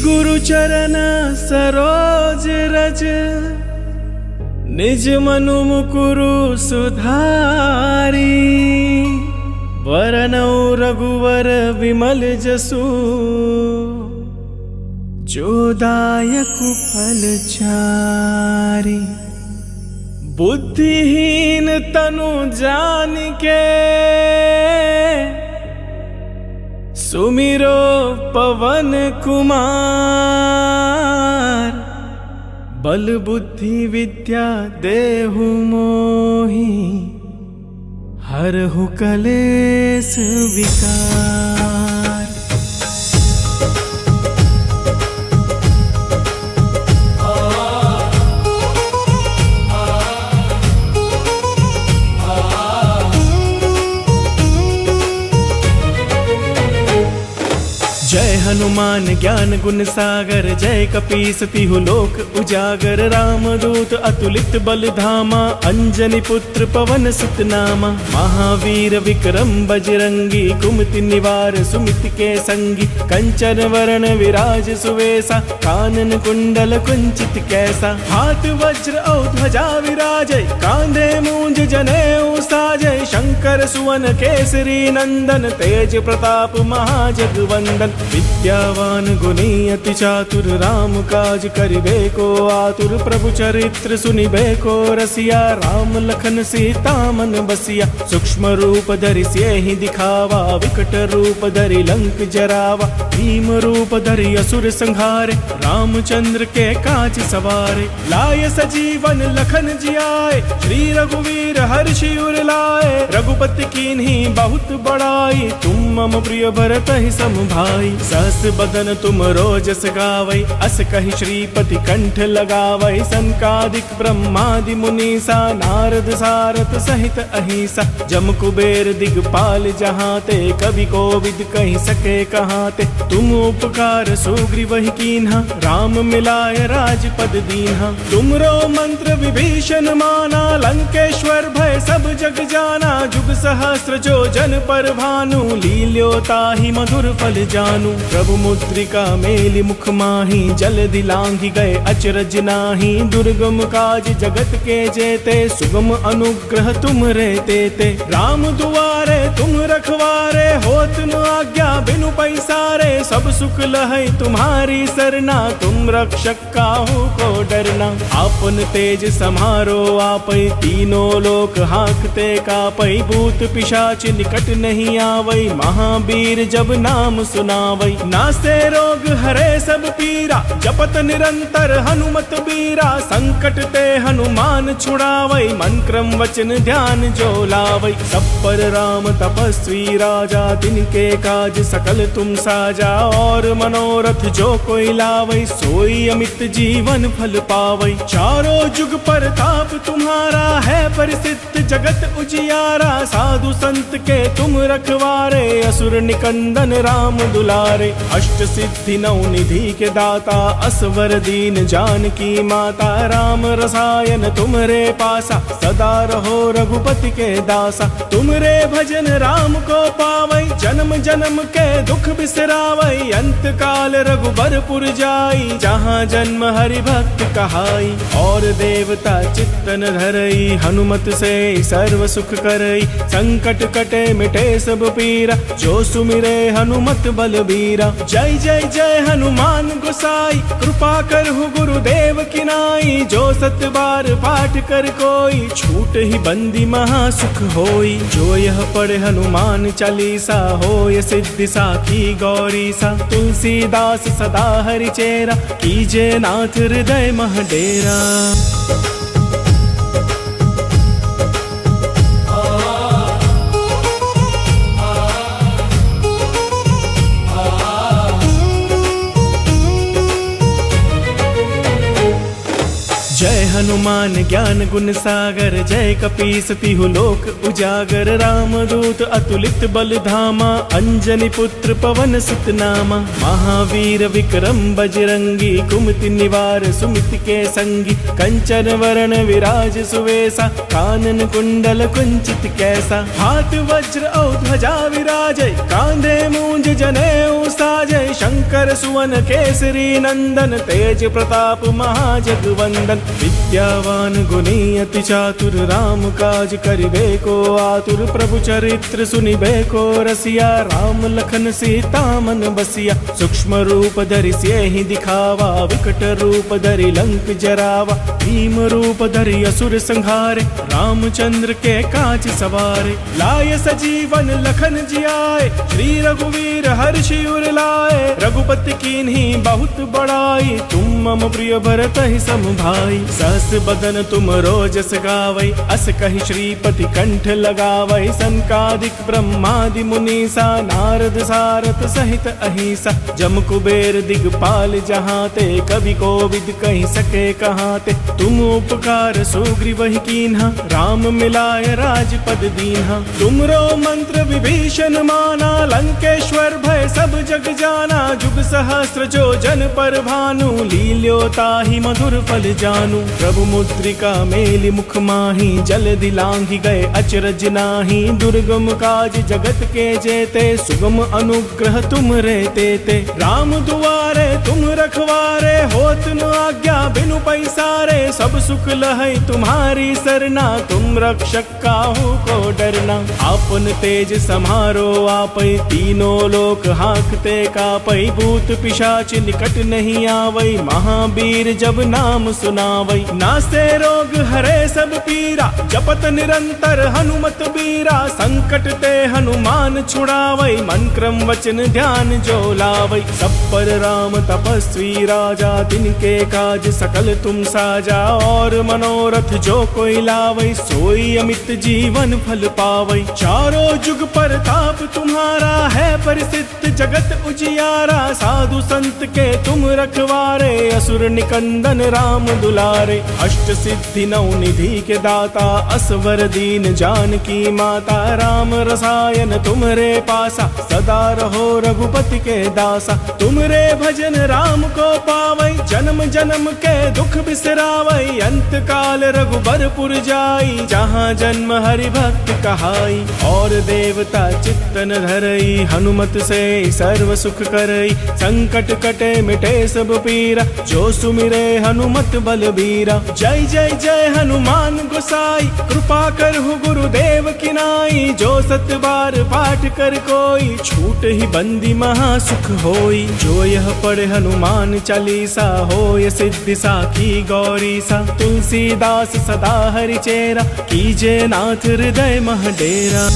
गुरु चरण सरोज रज, निज मनु मुकुरु सुधारी। वरनौ रघुवर विमल जसु, जो दायकु फल चारि। बुद्धिहीन तनु जानिके, सुमिरो पवन कुमार। बल बुद्धि विद्या देहु मोहि, हरहु कलेस विकार। जय हनुमान ज्ञान गुण सागर, जय कपीस तिहु लोक उजागर। रामदूत अतुलित बल धामा, अंजनी पुत्र पवन सुत नामा। महावीर विक्रम बजरंगी, कुमति निवार सुमित के संगी। कंचन वरण विराज सुवेसा, कानन कुंडल कुंचित कैसा। हाथ वज्र और ध्वजा विराजय, कांधे मूंज जनेऊ साजय। शंकर सुवन केसरी नंदन, तेज प्रताप महाजगवंदन। विद्यावान गुणी अति चातुर, राम काज करिबे को आतुर। प्रभु चरित्र सुनिबे को रसिया, राम लखन सीता मन बसिया। सूक्ष्म रूप धरि सियहि दिखावा, विकट रूप धरि लंक जरावा। भीम रूप धरि असुर संहारे, रामचंद्र के काज सवारे। लाय सजीवन लखन जियाए, श्री रघुवीर हर्षि उर लाए। रघुपति कीन्ही बहुत बड़ाई, तुम मम प्रिय भरतहि सम भाई। सहस बदन तुम रोजस गावै, अस कहि श्रीपति कंठ लगावै। सनकादिक ब्रह्मादि मुनीसा, नारद सारथ सहित अहिसा। जम कुबेर दिगपाल जहाते, कवि कोविद कहि सके कहाते। तुम उपकार सुग्रीवहि कीन्हा, राम मिलाय राजपद दीन्हा। तुमरो मंत्र विभीषण माना, लंकेश्वर भय सब जग जाना। जुग सहस्र जो जन पर भानु, लील्यो ताहि मधुर फल जानू। प्रभु मुद्रिका मेलि मुख माहि, जलधि लांघि गए अचरज नाही। दुर्गम काज जगत के जेते, सुगम अनुग्रह तुम रे तेते। राम दुआरे तुम रखवारे, होत न आज्ञा बिनु पैसारे। सब सुख लहै तुम्हारी सरना, तुम रक्षक काहू को डरना। आपन तेज समारो आपै, तीनों लोक हांकते कापै। भूत पिशाच निकट नहीं आवै, महावीर जब नाम सुनावै। नासे रोग हरे सब पीरा, जपत निरंतर हनुमत बीरा। संकट ते हनुमान छुड़ावै, मन क्रम वचन ध्यान जो लावै। सब पर राम तपस्वी राजा, तिनके काज सकल तुम साजा। और मनोरथ जो कोई लावै, सोई अमित जीवन फल पावै। चारों जुग परताप तुम्हारा है, परिसिद्ध जगत उजियारा। साधु संत के तुम रखवारे, असुर निकंदन राम दुलारे। अष्ट सिद्धि नौ निधि के दाता, असवर दीन जानकी माता। राम रसायन तुमरे पासा, सदा रहो रघुपति के दासा। तुमरे भजन राम को पावै, जन्म जन्म के दुख बिसरावै। अंत काल रघुबरपुर जाई, जहाँ जन्म हरि भक्त कहाई। और देवता चित्तन धरई, हनुमत से सर्व सुख करई। संकट कटे मिटे सब पीरा, जो सुमिरे हनुमत बलबीरा। जय जय जय हनुमान गोसाई, कृपा करहु गुरुदेव की नाई। जो सत बार पाठ कर कोई, छूट ही बंदी महासुख होई। जो यह पढ़े हनुमान चालीसा, होय सिद्धि साखी गौरी सा। तुलसीदास सदा हरि चेरा, कीजे नाथ हृदय मह डेरा। जय हनुमान ज्ञान गुण सागर, जय कपीस तिहु लोक उजागर। रामदूत अतुलित बल धामा, अंजनी पुत्र पवन सुत नामा। महावीर विक्रम बजरंगी, कुमति निवार सुमित के संगी। कंचन वरण विराज सुवेसा, कानन कुंडल कुंचित कैसा। हाथ वज्र और ध्वजा विराजय, कांधे मूंज जनेऊ साजय। शंकर सुवन केसरी नंदन, तेज प्रताप महाजगवंदन। विद्यावान गुणी अति चातुर, राम काज करिबे को आतुर। प्रभु चरित्र सुनिबे को रसिया, राम लखन सीता मन बसिया। सूक्ष्म रूप धरि सियहि दिखावा, विकट रूप धरि लंक जरावा। भीम रूप धरि असुर संहारे, रामचंद्र के काज सवारे। लाय सजीवन लखन जियाए, श्री रघुवीर हर्षि उर लाए। रघुपति कीन्ही बहुत बड़ाई, तुम मम प्रिय भरत ही सम भाई। सहस बदन तुम रोजस गावै, अस कहि श्रीपति कंठ लगावै। सनकादिक ब्रह्मादि मुनीसा, नारद सारथ सहित अहिसा। जम कुबेर दिगपाल जहाते, कवि कोविद कहि सके कहाते। तुम उपकार सुग्रीव ही कीन्हा, राम मिलाय राजपद दीन्हा। तुमरो मंत्र विभीषण माना, लंकेश्वर भय सब जग जाना। जुग सहस्त्र जो जन पर भानु, लील्यो ताहि मधुर फल जानू। प्रभु मुद्रिका मेलि मुख माहि, जल दिलांघि गए अचरज नाही। दुर्गम काज जगत के जेते, सुगम अनुग्रह तुम रे तेते। राम दुआरे तुम रखवारे, होत न आज्ञा बिनु पैसारे। सब सुख लहै तुम्हारी सरना, तुम रक्षक काहू को डरना। आपन तेज समारो आपै, तीनों लोक हांकते कापै। भूत पिशाच निकट नहीं आवै, महावीर जब नाम सुनावै। नासे रोग हरे सब पीरा, जपत निरंतर हनुमत बीरा। संकट ते हनुमान छुड़ावै, मन क्रम वचन ध्यान जो लावै। सब पर राम तपस्वी राजा, तिनके काज सकल तुम साजा। और मनोरथ जो कोई लावै, सोई अमित जीवन फल पावै। चारों जुग परताप तुम्हारा है, परिसिद्ध जगत उजियारा। साधु संत के तुम रखवारे, असुर निकंदन राम दुलारे। अष्ट सिद्धि नौ निधि के दाता, असवर दीन जानकी माता। राम रसायन तुमरे पासा, सदा रहो रघुपति के दासा। तुमरे भजन राम को पावै, जन्म जन्म के दुख बिसरावै। अंत काल रघुबरपुर जाई, जहाँ जन्म हरि भक्त कहाई। और देवता चित्तन धरई, हनुमत से सर्व सुख करई। संकट कटे मिटे सब पीरा, जो सुमिरे हनुमत बलबीरा। जय जय जय हनुमान गोसाई, कृपा करहु गुरुदेव की नाई। जो सत बार पाठ कर कोई, छूट ही बंदी महा सुख होई। जो यह पढ़े हनुमान चालीसा, होय सिद्धि साखी गौरी सा। तुलसीदास सदा हरि चेरा, कीजे नाथ हृदय मह डेरा।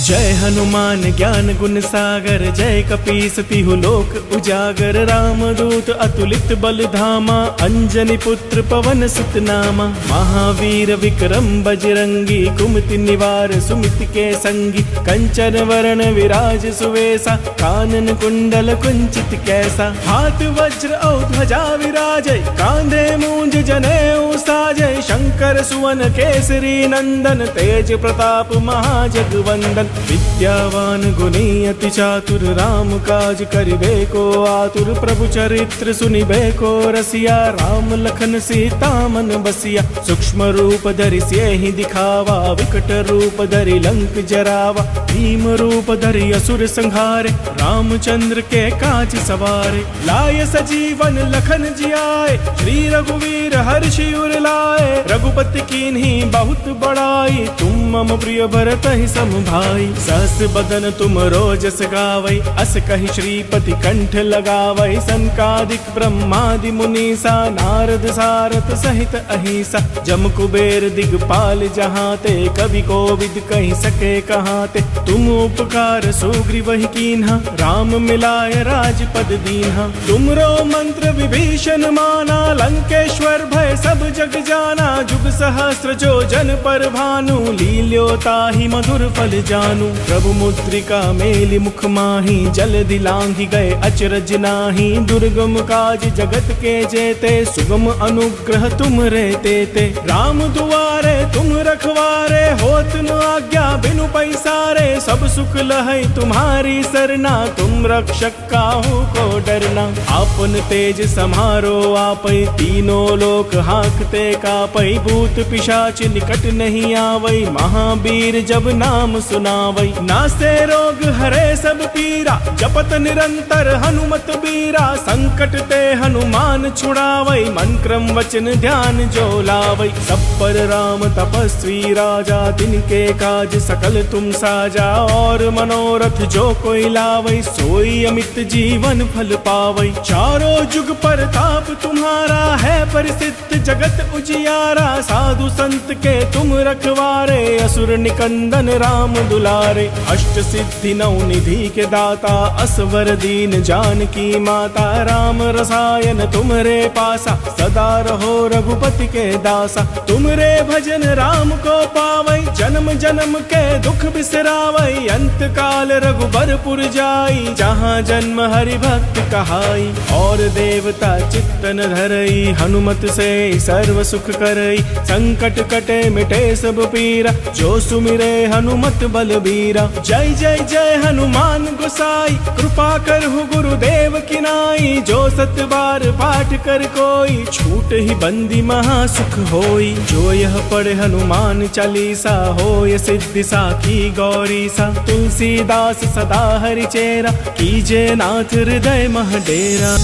जय हनुमान ज्ञान गुण सागर, जय कपीस तिहु लोक उजागर। रामदूत अतुलित बल धामा, अंजनी पुत्र पवन सुत नामा। महावीर विक्रम बजरंगी, कुमति निवार सुमित के संगी। कंचन वरण विराज सुवेसा, कानन कुंडल कुंचित कैसा। हाथ वज्र और ध्वजा विराजय, कांधे मूंज जनेऊ साजय। शंकर सुवन केसरी नंदन, तेज प्रताप महाजगवंदन। विद्यावान गुणी अति चातुर, राम काज करिबे को आतुर। प्रभु चरित्र सुनिबे को रसिया, राम लखन सीता मन बसिया। सूक्ष्म रूप धरि सियहि दिखावा, विकट रूप धरि लंक जरावा। भीम रूप धरि असुर संहारे, रामचंद्र के काज सवारे। लाय सजीवन लखन जियाए, श्री रघुवीर हर्षि उर लाए। रघुपति कीन्ही बहुत बड़ाई, तुम मम प्रिय भरत ही सम भाई। सहस बदन तुम रोजस गावै, अस कहि श्रीपति कंठ लगावै। सनकादिक ब्रह्मादि मुनीसा, नारद सारथ सहित अहिसा। जम कुबेर दिगपाल जहाँ ते, कवि कोविद कहि सके कहाँ ते। तुम उपकार सुग्रीव ही कीन्हा, राम मिलाय राजपद दीन्हा। तुमरो मंत्र विभीषण माना, लंकेश्वर भय सब जग जाना। जुग सहस्त्र जो जन पर भानु, लील्यो ताहि मधुर फल जानू। प्रभु मुद्रिका मेलि मुख माही, जलधि लांघि गए अचरज नाही। दुर्गम काज जगत के जेते, सुगम अनुग्रह तुम रे तेते। राम दुआरे तुम रखवारे, होत न आज्ञा बिनु पैसारे। सब सुख लहै तुम्हारी सरना, तुम रक्षक काहू को डरना। आपन तेज समारो आपै, तीनों लोक हांकते कापै। भूत पिशाच निकट नहीं आवै, महावीर जब नाम सुनावै। नासे रोग हरे सब पीरा, जपत निरंतर हनुमत बीरा। संकट ते हनुमान छुड़ावै, मन क्रम वचन ध्यान जो लावै। सब पर राम तपस्वी राजा, तिनके काज सकल तुम साजा। और मनोरथ जो कोई लावै, सोई अमित जीवन फल पावै। चारों जुग पर ताप तुम्हारा है, परिसिद्ध जगत उजियारा। साधु संत के तुम रखवारे, असुर निकंदन राम दुलारे। अष्ट सिद्धि नौ निधि के दाता, असवर दीन जानकी माता। राम रसायन तुमरे पासा, सदा रहो रघुपति के दासा। तुमरे भजन राम को पावै, जन्म जन्म के दुख बिसरावै। अंत काल रघुबरपुर जाई, जहाँ जन्म हरि भक्त कहाई। और देवता चित्तन धरई, हनुमत से सर्व सुख करई। संकट कटे मिटे सब पीरा, जो सुमिरे हनुमत बलबीरा। जय जय जय हनुमान गोसाई, कृपा करहु गुरुदेव की नाई। जो सत बार पाठ कर कोई, छूट ही बंदी महासुख होई। जो यह पढ़े हनुमान चालीसा, होय सिद्धि साखी गौरी सा। तुलसीदास सदा हरि चेरा, कीजे नाथ हृदय मह डेरा।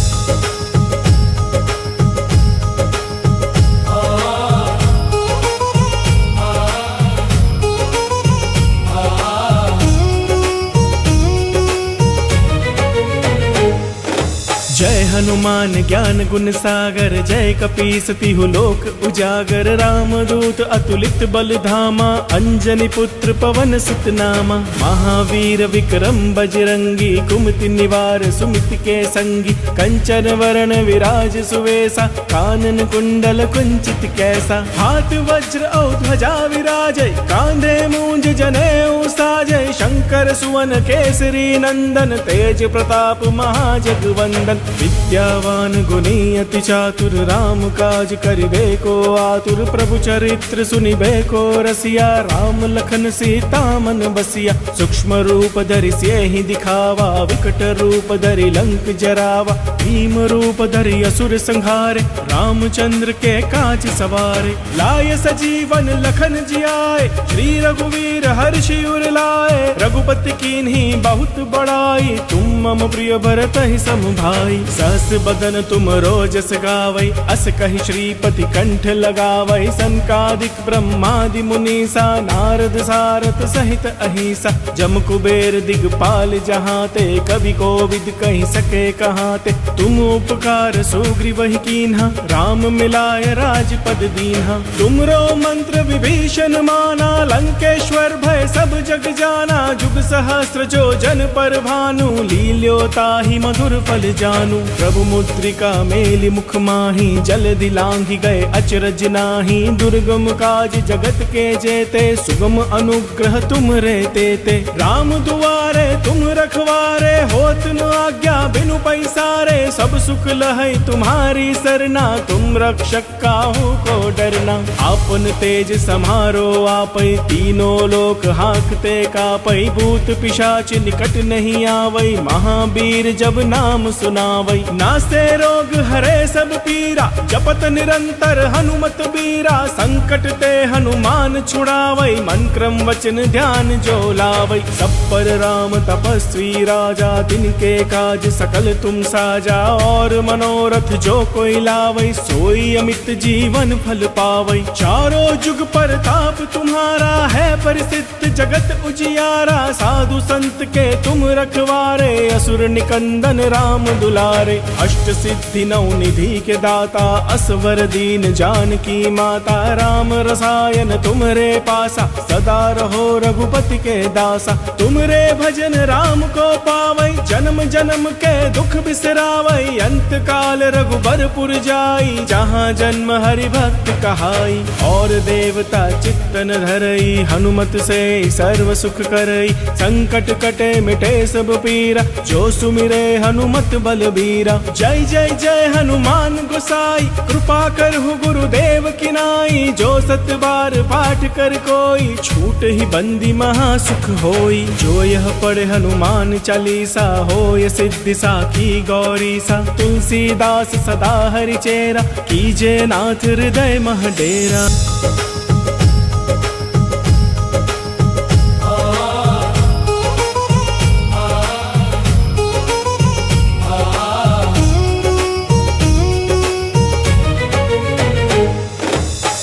जय हनुमान ज्ञान गुण सागर, जय कपीस तिहु लोक उजागर। राम दूत अतुलित बल धामा, अंजनी पुत्र पवन सुत नामा। महावीर विक्रम बजरंगी, कुमति निवार सुमित के संगी। कंचन वरण विराज सुवेसा, कानन कुंडल कुंचित कैसा। हाथ वज्र और ध्वजा विराजय, कांधे मूंज जनेऊ साजय। शंकर सुवन केसरी नंदन, तेज प्रताप महाजगवंदन। विद्यावान गुणी अति चातुर, राम काज करिबे को आतुर। प्रभु चरित्र सुनिबे को रसिया, राम लखन सीता मन बसिया। सूक्ष्म रूप धरि सियहि दिखावा, विकट रूप धरि लंक जरावा। भीम रूप धरि असुर संहारे, रामचंद्र के काज सवारे। लाय सजीवन लखन जियाए, श्री रघुवीर हर्षि उर लाए। रघुपति कीन्ही बहुत बड़ाई, तुम मम प्रिय भरत ही सम भाई। सहस बदन तुम रोजस गावै, अस कहि श्रीपति कंठ लगावै। सनकादिक ब्रह्मादि मुनीसा, नारद सारथ सहित अहिसा। जम कुबेर दिगपाल जहाँ ते, कवि कोविद कहि सके कहाँ ते। तुम उपकार सुग्रीव ही कीन्हा, राम मिलाय राजपद दीन्हा। तुमरो मंत्र विभीषण माना, लंकेश्वर भय सब जग जाना। जुग सहस्त्र जो जन पर भानु, लील्यो ताहि मधुर फल जानू। प्रभु मुद्रिका मेलि मुख माही, जलधि लांघि गए अचरज नाही। दुर्गम काज जगत के जेते, सुगम अनुग्रह तुम रे तेते। राम दुआरे तुम रखवारे, होत न आज्ञा बिनु पैसारे। सब सुख लहै तुम्हारी सरना, तुम रक्षक काहू को डरना। आपन तेज समारो आपै, तीनों लोक हांक हाकते कापई भूत पिशाच निकट नहीं आवई महावीर जब नाम सुनावई नासे रोग हरे सब पीरा जपत निरंतर हनुमत बीरा संकट ते हनुमान छुड़ावई मन क्रम वचन ध्यान जो लावई सब पर राम तपस्वी राजा तिनके काज सकल तुम साजा और मनोरथ जो कोई लावई सोई अमित जीवन फल पावई चारों जुग पर ताप तुम्हारा है परिसिद्ध जगत उजियारा साधु संत के तुम रखवारे असुर निकंदन राम दुलारे अष्ट सिद्धि नौ निधि के दाता असवर दीन जानकी माता राम रसायन तुमरे पासा सदा रहो रघुपति के दासा तुमरे भजन राम को पावई जन्म जन्म के दुख बिसरावई अंत काल रघुबरपुर जाई जहाँ जन्म हरि भक्त कहाई और देवता चित्तन धरई हनुमत से सर्व सुख करई संकट कटे मिटे सब पीरा जो सुमिरे हनुमत बलबीरा जय जय जय हनुमान गोसाई कृपा करहु गुरुदेव की नाई जो सत बार पाठ कर कोई छूट ही बंदी महासुख होई जो यह पढ़े हनुमान चालीसा होय सिद्धि साखी गौरी सा तुलसीदास सदा हरि चेरा कीजे नाथ हृदय मह डेरा।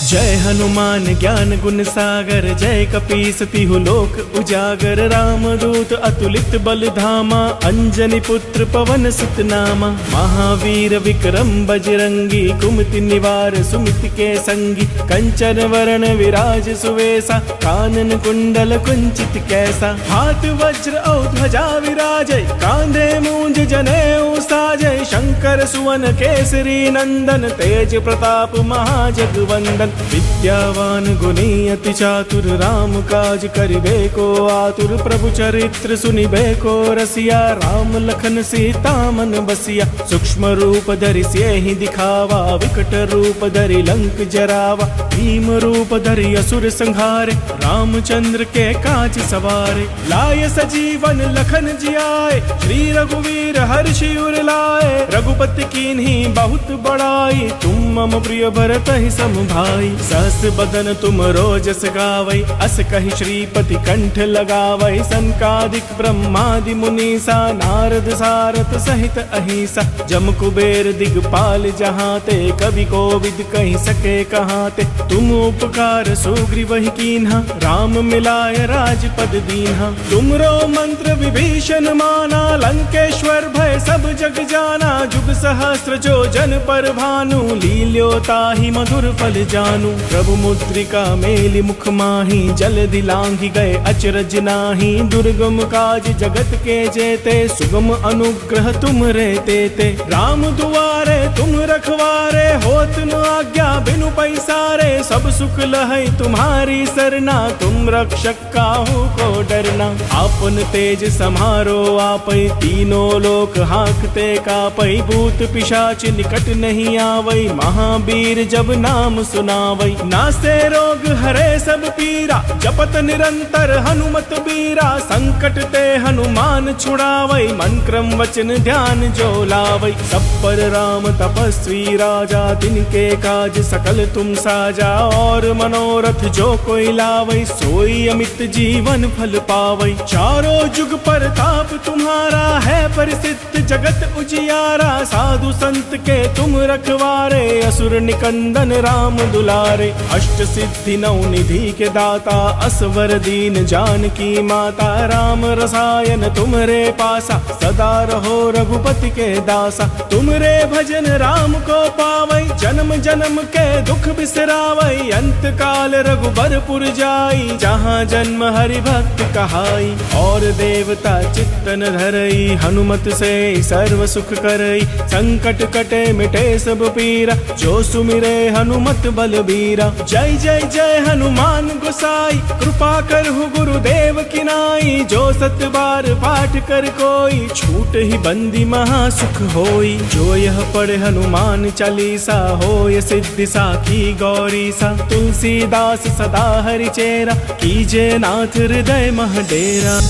जय हनुमान ज्ञान गुण सागर जय कपीस तिहु लोक उजागर रामदूत अतुलित बल धामा अंजनी पुत्र पवन सुत नामा महावीर विक्रम बजरंगी कुमति निवार सुमिति के संगी कंचन वरण विराज सुवेसा कानन कुंडल कुंचित कैसा हाथ वज्र औ ध्वजा विराजय कांधे मूंज जनेऊ साजय शंकर सुवन केसरी नंदन तेज प्रताप महाजगवंदन विद्यावान गुणी अति चातुर राम काज करिबे को आतुर प्रभु चरित्र सुनिबे को रसिया राम लखन सीता मन बसिया सूक्ष्म रूप धरि सियहि दिखावा विकट रूप धरि लंक जरावा भीम रूप धरि असुर संहारे रामचंद्र के काज सवारे लाय सजीवन लखन जियाए श्री रघुवीर हर्षि उर लाए रघुपति कीन्ही बहुत बड़ाई तुम मम प्रिय भरत ही सम भाई सहस बदन तुम रोजस गावै अस कहि श्रीपति कंठ लगावै सनकादिक ब्रह्मादि मुनीसा नारद सारथ सहित अहिसा जम कुबेर दिगपाल जहाते कवि कोविद कहि सके कहाते तुम उपकार सुग्रीवहि कीन्हा राम मिलाय राजपद दीन्हा तुमरो मंत्र विभीषण माना लंकेश्वर भय सब जग जाना जुग सहस्त्र जो जन पर भानु लील्यो ताहि मधुर फल जानू प्रभु मुद्रिका मेलि मुख माही जलधि लांघि गए अचरज नाही दुर्गम काज जगत के जेते सुगम अनुग्रह तुम रे तेते राम दुआरे तुम रखवारे होत न आज्ञा बिनु पैसारे सब सुख लहै तुम्हारी सरना तुम रक्षक काहू को डरना आपन तेज समारो आपै तीनों लोक हाकते कापै भूत पिशाच निकट नहीं आवै महावीर जब नाम सुनावै नासे रोग हरे सब पीरा जपत निरंतर हनुमत बीरा संकट ते हनुमान छुड़ावई मन क्रम वचन ध्यान जो लावई सब पर राम तपस्वी राजा तिनके काज सकल तुम साजा और मनोरथ जो कोई लावई सोई अमित जीवन फल पावई चारों जुग पर ताप तुम्हारा है परिसिद्ध जगत उजियारा साधु संत के तुम रखवारे असुर निकंदन राम दुलारे अष्ट सिद्धि नौ निधि के दाता असवर दीन जानकी माता राम रसायन तुमरे पासा सदा रहो रघुपति के दासा तुमरे भजन राम को पावई जन्म जन्म के दुख बिसरावई अंत काल रघुबरपुर जाई जहाँ जन्म हरि भक्त कहाई और देवता चित्तन धरई हनुमत से सर्व सुख करई संकट कटे मिटे सब पीरा जो सुमिरे हनुमत बलबीरा जय जय जय हनुमान गोसाई, कृपा करहु गुरुदेव की नाई। जो 7 बार पाठ कर कोई, छूट ही बंदी महासुख होई। जो यह पढ़े हनुमान चालीसा, होय सिद्धि साखी गौरी सा। तुलसीदास सदा हरि चेरा, कीजे नाथ हृदय मह डेरा।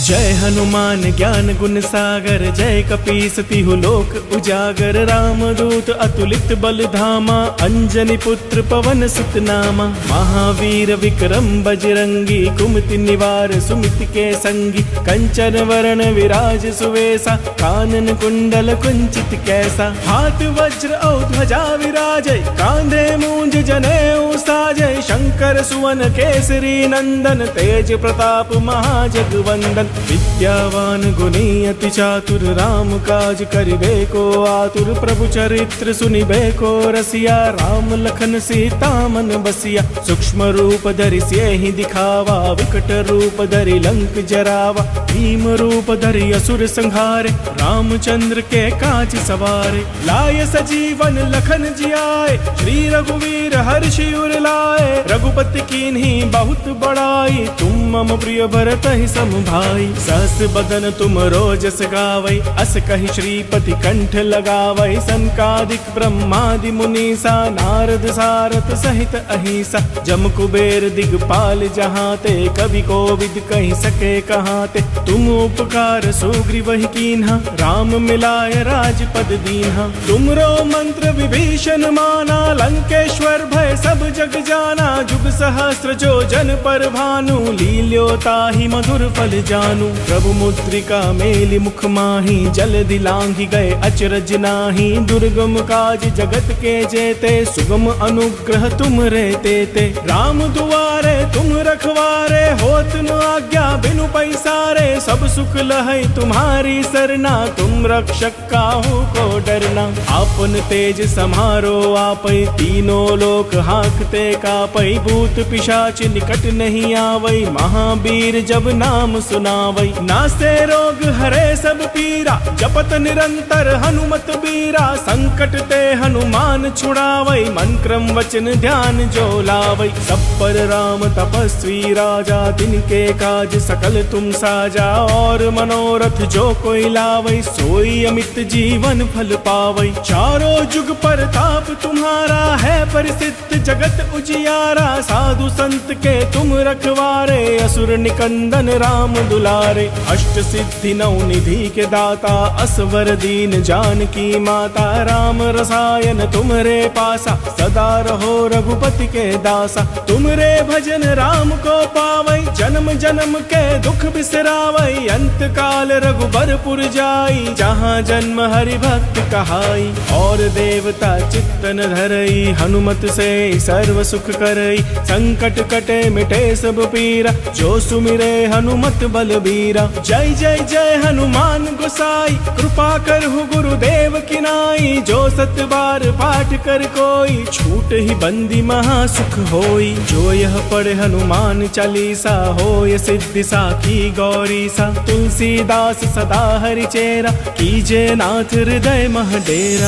जय हनुमान ज्ञान गुण सागर, जय कपीस तिहु लोक उजागर। रामदूत अतुलित बल धामा, अंजनी पुत्र पवन सुत नामा। महावीर विक्रम बजरंगी, कुमति निवार सुमित के संगी। कंचन वरण विराज सुवेसा, कानन कुंडल कुंचित कैसा। हाथ वज्र और ध्वजा विराजय, कांधे मूंज जनेऊ साजय। शंकर सुवन केसरी नंदन, तेज प्रताप महाजगवंदन। विद्यावान गुणी अति चातुर, राम काज करिबे को आतुर। प्रभु चरित्र सुनिबे को रसिया, राम लखन सीता मन बसिया। सूक्ष्म रूप धरि सियहि दिखावा, विकट रूप धरि लंक जरावा। भीम रूप धरि असुर संहारे, रामचंद्र के काज सवारे। लाय सजीवन लखन जियाए, श्री रघुवीर हर्षि उर लाए। रघुपति कीन्ही बहुत बड़ाई, तुम मम प्रिय भरत ही सम भाई। सहस बदन तुम रोजस गावै, अस कहि श्रीपति कंठ लगावै। सनकादिक ब्रह्मादि मुनीसा, नारद सारथ सहित अहिसा। जम कुबेर दिगपाल जहाते, कवि कोविद कहि सके कहाते। तुम उपकार सुग्रीव ही कीन्हा, राम मिलाय राजपद दीन्हा। तुमरो मंत्र विभीषण माना, लंकेश्वर भय सब जग जाना। जुग सहस्र जो जन पर भानु, लील्यो ताहि मधुर फल जानू। प्रभु मुद्रिका मेलि मुख माही, जलधि लांघि गए अचरज नाही। दुर्गम काज जगत के जेते, सुगम अनुग्रह तुम रे तेते। राम दुआरे तुम रखवारे, होत न आज्ञा बिनु पैसारे। सब सुख लहै तुम्हारी सरना, तुम रक्षक काहू को डरना। आपन तेज समारो आपै, तीनों लोक हांकते कापै। भूत पिशाच निकट नहीं आवै, महावीर जब नाम सुनावै। नासे रोग हरे सब पीरा, जपत निरंतर हनुमत बीरा। संकट ते हनुमान छुड़ावै, मन क्रम वचन ध्यान जो लावै। सब पर राम तपस्वी राजा, तिनके काज सकल तुम साजा। और मनोरथ जो कोई लावै, सोई अमित जीवन फल पावै। चारों जुग परताप तुम्हारा, है परिसिद्ध जगत उजियारा। साधु संत के तुम रखवारे, असुर निकंदन राम दुलारे। अष्ट सिद्धि नौ निधि के दाता, असवर दीन जानकी माता। राम रसायन तुमरे पासा, सदा रहो रघुपति के दासा। तुमरे भजन राम को पावै, जन्म जन्म के दुख बिसरावै। अंत काल रघुबरपुर जाई, जहाँ जन्म हरि भक्त कहाई। और देवता चित्तन धरई, हनुमत से सर्व सुख करई। संकट कटे मिटे सब पीरा, जो सुमिरे हनुमत बलबीरा। जय जय जय हनुमान गोसाई, कृपा करहु गुरुदेव की नाई। जो 7 बार पाठ कर कोई, छूट ही बंदी महासुख होई। जो यह पढ़े हनुमान चालीसा, होय सिद्धि साखी गौरी सा। तुलसीदास सदा हरि चेरा, कीजे नाथ हृदय मह डेरा।